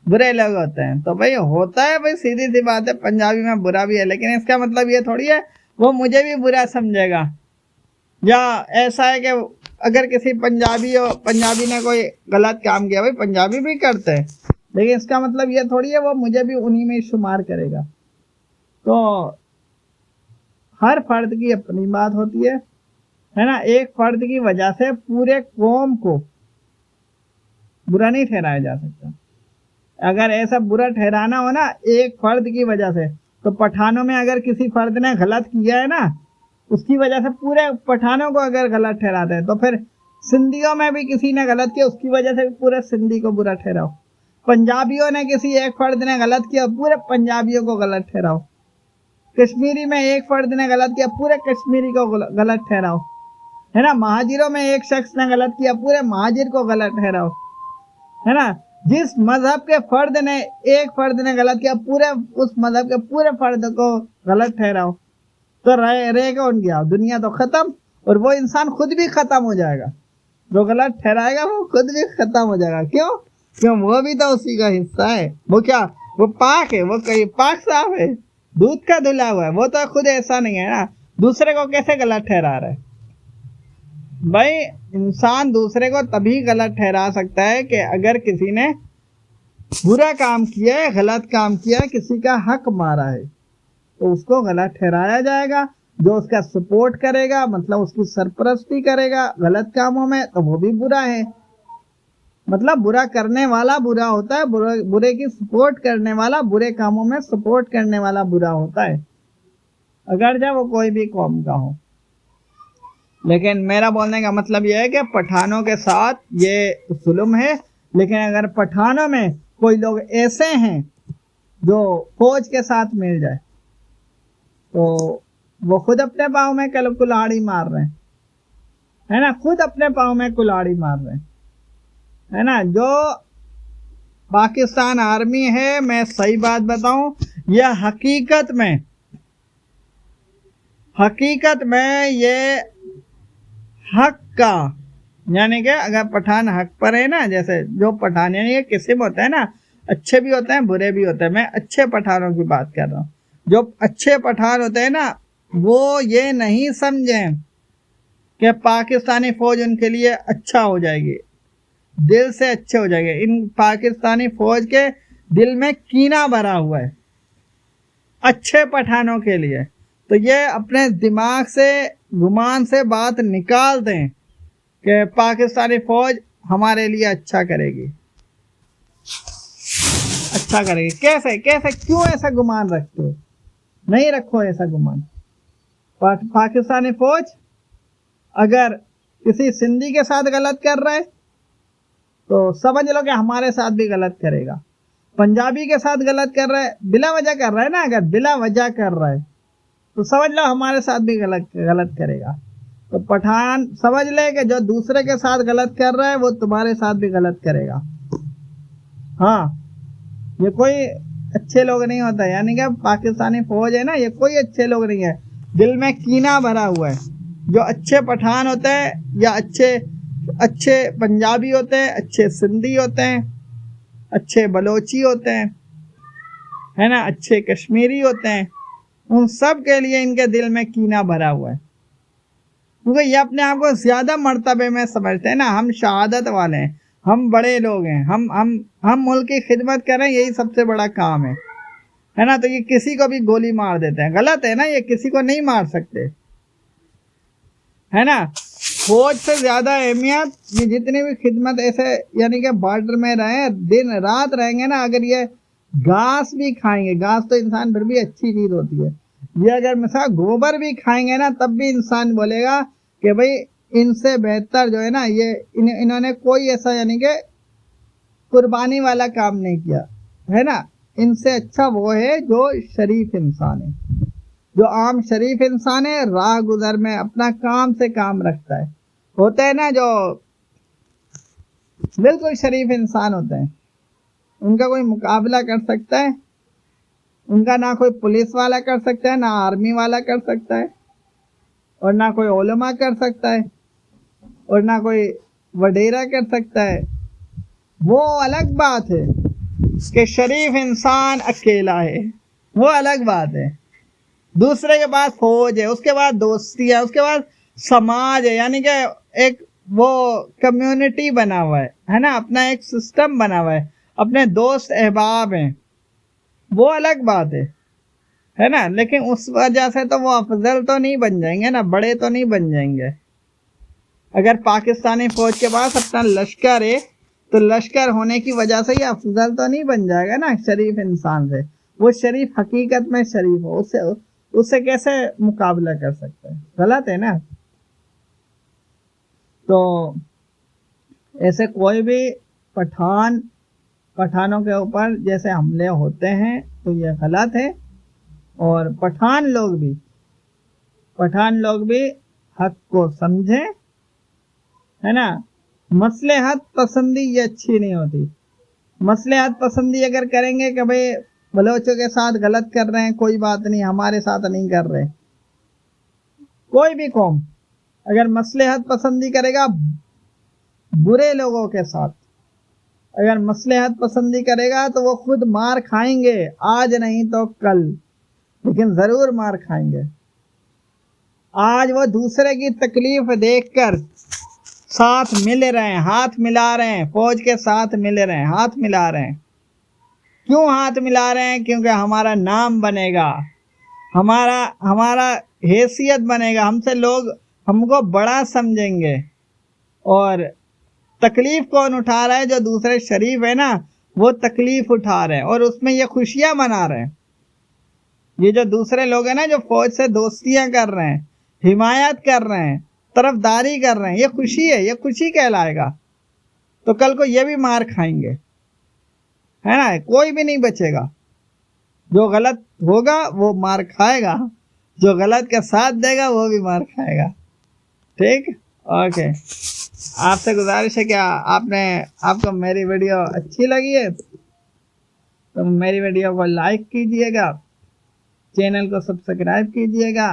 बुरे लोग होते हैं, तो भाई होता है भाई, सीधी सी बात है, पंजाबी में बुरा भी है, लेकिन इसका मतलब ये थोड़ी है वो मुझे भी बुरा समझेगा। या ऐसा है कि अगर किसी पंजाबी ने कोई गलत काम किया, भाई पंजाबी भी करते हैं, लेकिन इसका मतलब ये थोड़ी है वो मुझे भी उन्हीं में शुमार करेगा। तो हर फर्द की अपनी बात होती है ना। एक फर्द की वजह से पूरे कौम को बुरा नहीं ठहराया जा सकता। अगर ऐसा बुरा ठहराना हो ना एक फर्द की वजह से, तो पठानों में अगर किसी फर्द ने गलत किया है ना, उसकी वजह से पूरे पठानों को अगर गलत ठहराते हैं, तो फिर सिंधियों में भी किसी ने गलत किया, उसकी वजह से पूरे सिंधी को बुरा ठहराओ। पंजाबियों ने किसी एक फर्द ने गलत किया, पूरे पंजाबियों को गलत ठहराओ। कश्मीरी में एक फर्द ने गलत किया, पूरे कश्मीरी को गलत ठहराओ, है ना। महाजिरों में एक शख्स ने गलत किया, पूरे महाजिर को गलत ठहराओ, है ना। जिस मजहब के फर्द ने एक फर्द ने गलत किया, पूरे उस मजहब के पूरे फर्द को गलत ठहराओ। तो रह कौन गया? दुनिया तो खत्म, और वो इंसान खुद भी खत्म हो जाएगा। जो गलत ठहराएगा वो खुद भी खत्म हो जाएगा। क्यों वो भी तो उसी का हिस्सा है। वो क्या, वो पाक है, वो कहीं पाक साफ है, दूध का धुला हुआ है। वो तो खुद ऐसा नहीं है ना, दूसरे को कैसे गलत ठहरा रहा है? भाई इंसान दूसरे को तभी गलत ठहरा सकता है कि अगर किसी ने बुरा काम किया है, गलत काम किया है, किसी का हक मारा है, तो उसको गलत ठहराया जाएगा। जो उसका सपोर्ट करेगा, मतलब उसकी सरपरस्ती करेगा गलत कामों में, तो वो भी बुरा है। मतलब बुरा करने वाला बुरा होता है, बुरे की सपोर्ट करने वाला, बुरे कामों में सपोर्ट करने वाला बुरा होता है, अगर जब वो कोई भी कौम का हो। लेकिन मेरा बोलने का मतलब यह है कि पठानों के साथ ये जुल्म है। लेकिन अगर पठानों में कोई लोग ऐसे हैं जो फौज के साथ मिल जाए, तो वो खुद अपने पाँव में कुल्हाड़ी मार रहे हैं, है ना। खुद अपने पाँव में कुल्हाड़ी मार रहे हैं, है ना। जो पाकिस्तान आर्मी है, मैं सही बात बताऊं, यह हकीकत में ये हक का, यानी कि अगर पठान हक पर है ना, जैसे जो पठान यानी कि किस्म होता है ना, अच्छे भी होते हैं बुरे भी होते हैं। मैं अच्छे पठानों की बात कर रहा हूँ। जो अच्छे पठान होते हैं ना, वो ये नहीं समझें कि पाकिस्तानी फौज उनके लिए अच्छा हो जाएगी, दिल से अच्छे हो जाएंगे। इन पाकिस्तानी फौज के दिल में कीना भरा हुआ है अच्छे पठानों के लिए। तो ये अपने दिमाग से, गुमान से बात निकाल दें कि पाकिस्तानी फौज हमारे लिए अच्छा करेगी। कैसे क्यों ऐसा गुमान रखते हो? नहीं रखो ऐसा गुमान। पाकिस्तानी फौज अगर किसी सिंधी के साथ गलत कर रहा है, तो समझ लो कि हमारे साथ भी गलत करेगा। पंजाबी के साथ गलत कर रहा है, बिला वजह कर रहा है ना, अगर बिला वजह कर रहा है तो समझ लो हमारे साथ भी गलत करेगा। तो पठान समझ ले कि जो दूसरे के साथ गलत कर रहा है वो तुम्हारे साथ भी गलत करेगा। हाँ, ये कोई अच्छे लोग नहीं होता, यानी कि पाकिस्तानी फौज है ना, ये कोई अच्छे लोग नहीं है। दिल में कीना भरा हुआ है। जो अच्छे पठान होते हैं या अच्छे पंजाबी होते हैं, अच्छे सिंधी होते हैं, अच्छे बलोची होते हैं, है ना, अच्छे कश्मीरी होते हैं, उन सब के लिए इनके दिल में कीना भरा हुआ है, क्योंकि ये अपने आप को ज्यादा मर्तबे में समझते हैं ना। हम शहादत वाले हैं, हम बड़े लोग हैं, हम मुल्क की खिदमत कर रहे हैं, यही सबसे बड़ा काम है ना। तो ये किसी को भी गोली मार देते हैं, गलत है ना, ये किसी को नहीं मार सकते, है ना। फौज से ज्यादा अहमियत ये जितनी भी खिदमत ऐसे, यानी कि बॉर्डर में रहे, दिन रात रहेंगे ना, अगर ये घास भी खाएंगे, घास तो इंसान फिर भी अच्छी चीज होती है, ये अगर मिसाल गोबर भी खाएंगे ना, तब भी इंसान बोलेगा कि भाई इनसे बेहतर जो है ना, ये इन्होंने कोई ऐसा यानी कि कुर्बानी वाला काम नहीं किया, है ना। इनसे अच्छा वो है जो शरीफ इंसान है, जो आम शरीफ इंसान है, राह गुजर में अपना काम से काम रखता है। होते हैं ना जो बिल्कुल शरीफ इंसान होते हैं, उनका कोई मुकाबला कर सकता है? उनका ना कोई पुलिस वाला कर सकता है, ना आर्मी वाला कर सकता है, और ना कोई उलमा कर सकता है, और ना कोई वडेरा कर सकता है। वो अलग बात है कि शरीफ इंसान अकेला है, वो अलग बात है। दूसरे के पास फौज है, उसके बाद दोस्ती है, उसके बाद समाज है, यानी कि एक वो कम्युनिटी बना हुआ है ना, अपना एक सिस्टम बना हुआ है, अपने दोस्त अहबाब हैं, वो अलग बात है ना। लेकिन उस वजह से तो वो अफजल तो नहीं बन जाएंगे ना, बड़े तो नहीं बन जाएंगे। अगर पाकिस्तानी फौज के पास अपना लश्कर है, तो लश्कर होने की वजह से ये अफजल तो नहीं बन जाएगा ना शरीफ इंसान से। वो शरीफ हकीकत में शरीफ हो, उससे कैसे मुकाबला कर सकते हैं? गलत है ना। तो ऐसे कोई भी पठान पठानों के ऊपर जैसे हमले होते हैं तो ये गलत है। और पठान लोग भी हक को समझें, है ना। मसलहत पसंदी ये अच्छी नहीं होती। मसलहत पसंदी अगर करेंगे कि भाई बलोचों के साथ गलत कर रहे हैं, कोई बात नहीं, हमारे साथ नहीं कर रहे। कोई भी कौम अगर मसलहत पसंदी करेगा बुरे लोगों के साथ, अगर मसलहत पसंदी करेगा तो वो खुद मार खाएंगे, आज नहीं तो कल, लेकिन जरूर मार खाएंगे। आज वो दूसरे की तकलीफ देखकर साथ मिल रहे हैं, हाथ मिला रहे हैं, फौज के साथ मिल रहे हैं, हाथ मिला रहे हैं। क्यों हाथ मिला रहे हैं? क्योंकि हमारा नाम बनेगा, हमारा हैसियत बनेगा, हमसे लोग हमको बड़ा समझेंगे। और तकलीफ कौन उठा रहा है? जो दूसरे शरीफ है ना, वो तकलीफ उठा रहे हैं और उसमें ये खुशियां मना रहे हैं। ये जो दूसरे लोग हैं ना, जो फौज से दोस्तियां कर रहे हैं, हिमायत कर रहे हैं, तरफदारी कर रहे हैं, ये खुशी है, ये खुशी कहलाएगा। तो कल को ये भी मार खाएंगे, है ना। कोई भी नहीं बचेगा। जो गलत होगा वो मार खाएगा, जो गलत का साथ देगा वो भी मार खाएगा। ठीक, ओके। आपसे गुजारिश है कि आपको मेरी वीडियो अच्छी लगी है तो मेरी वीडियो को लाइक कीजिएगा, चैनल को सब्सक्राइब कीजिएगा।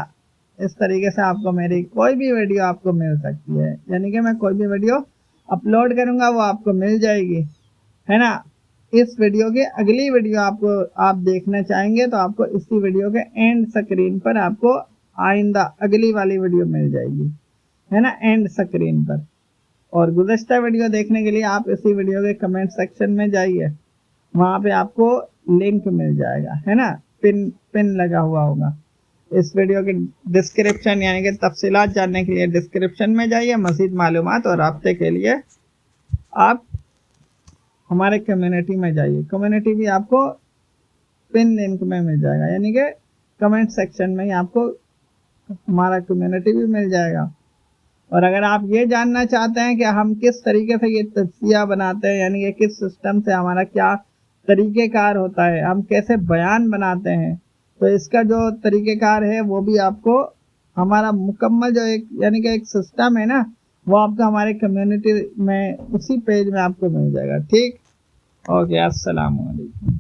इस तरीके से आपको मेरी कोई भी वीडियो आपको मिल सकती है, यानी कि मैं कोई भी वीडियो अपलोड करूंगा वो आपको मिल जाएगी, है ना। इस वीडियो की अगली वीडियो आप देखना चाहेंगे तो आपको इसी वीडियो के एंड स्क्रीन पर आपको आइंदा अगली वाली वीडियो मिल जाएगी, है ना, एंड स्क्रीन पर। और गुज़श्ता वीडियो देखने के लिए आप इसी वीडियो के कमेंट सेक्शन में जाइए, वहाँ पे आपको लिंक मिल जाएगा, है ना, पिन लगा हुआ होगा। इस वीडियो के डिस्क्रिप्शन यानी कि तफसीलात जानने के लिए डिस्क्रिप्शन में जाइए। मज़ीद मालूमात और राब्ते के लिए आप हमारे कम्युनिटी में जाइए। कम्युनिटी भी आपको पिन लिंक में मिल जाएगा, यानी कि कमेंट सेक्शन में ही आपको हमारा कम्युनिटी भी मिल जाएगा। और अगर आप ये जानना चाहते हैं कि हम किस तरीके से ये तज़किया बनाते हैं, यानी कि किस सिस्टम से हमारा क्या तरीक़ेकार होता है, हम कैसे बयान बनाते हैं, तो इसका जो तरीक़ेकार है वो भी आपको हमारा मुकम्मल जो एक यानी कि एक सिस्टम है ना, वो आपको हमारे कम्युनिटी में उसी पेज में आपको मिल जाएगा। ठीक, ओके, अस्सलाम वालेकुम।